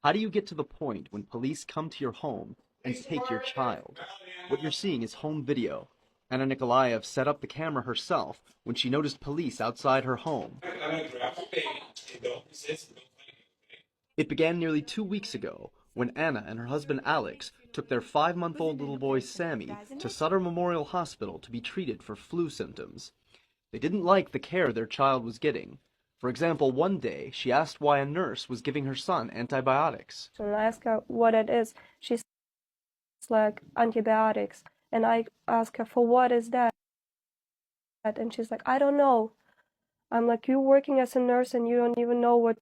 How do you get to the point when police come to your home and take your child? What you're seeing is home video. Anna Nikolaev set up the camera herself when she noticed police outside her home. It began nearly 2 weeks ago when Anna and her husband Alex took their 5-month-old little boy Sammy to Sutter Memorial Hospital to be treated for flu symptoms. They didn't like the care their child was getting. For example, one day she asked why a nurse was giving her son antibiotics. So I asked her what it is. She said it's like antibiotics. And I asked her, for what is that? And she's like, I don't know. I'm like, you're working as a nurse and you don't even know what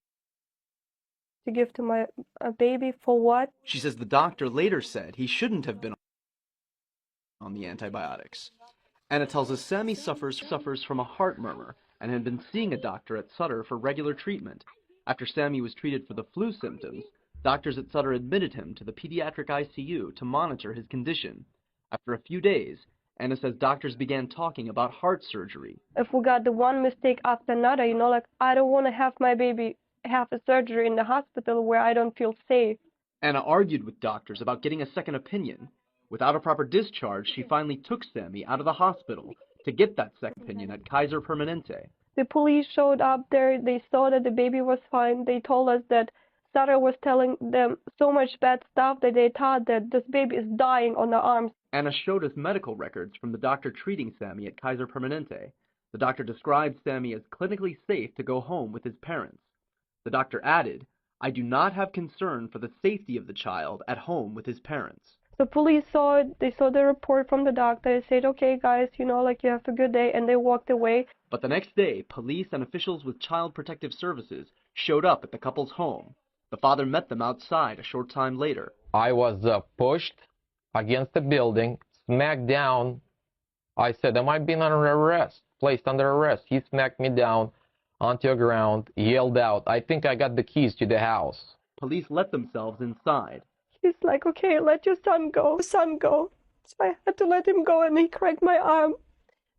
to give to my baby, for what? She says the doctor later said he shouldn't have been on the antibiotics. Anna tells us Sammy suffers from a heart murmur and had been seeing a doctor at Sutter for regular treatment. After Sammy was treated for the flu symptoms, doctors at Sutter admitted him to the pediatric ICU to monitor his condition. After a few days, Anna says doctors began talking about heart surgery. If we got the one mistake after another, like, I don't want to have my baby have a surgery in the hospital where I don't feel safe. Anna argued with doctors about getting a second opinion. Without a proper discharge, she finally took Sammy out of the hospital to get that second opinion at Kaiser Permanente. The police showed up there. They saw that the baby was fine. They told us that Sutter was telling them so much bad stuff that they thought that this baby is dying on their arms. Anna showed us medical records from the doctor treating Sammy at Kaiser Permanente. The doctor described Sammy as clinically safe to go home with his parents. The doctor added, I do not have concern for the safety of the child at home with his parents. The police saw it. They saw the report from the doctor. They said, okay, guys, you have a good day, and they walked away. But the next day, police and officials with Child Protective Services showed up at the couple's home. The father met them outside a short time later. I was pushed against the building, smacked down. I said, am I being under arrest? Placed under arrest. He smacked me down onto the ground, yelled out, I think I got the keys to the house. Police let themselves inside. He's like, okay, let your son go, son, go. So I had to let him go, and he cracked my arm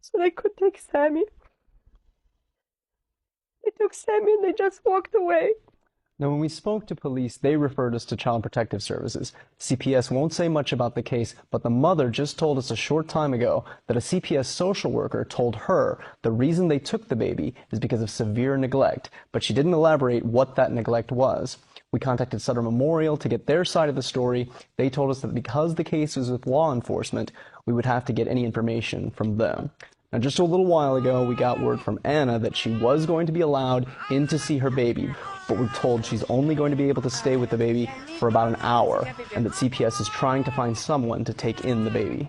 so they could take Sammy. They took Sammy and they just walked away. Now, when we spoke to police, they referred us to Child Protective Services. CPS won't say much about the case, but the mother just told us a short time ago that a CPS social worker told her the reason they took the baby is because of severe neglect, but she didn't elaborate what that neglect was. We contacted Sutter Memorial to get their side of the story. They told us that because the case was with law enforcement, we would have to get any information from them. Now, just a little while ago, we got word from Anna that she was going to be allowed in to see her baby, but we're told she's only going to be able to stay with the baby for about an hour, and that CPS is trying to find someone to take in the baby.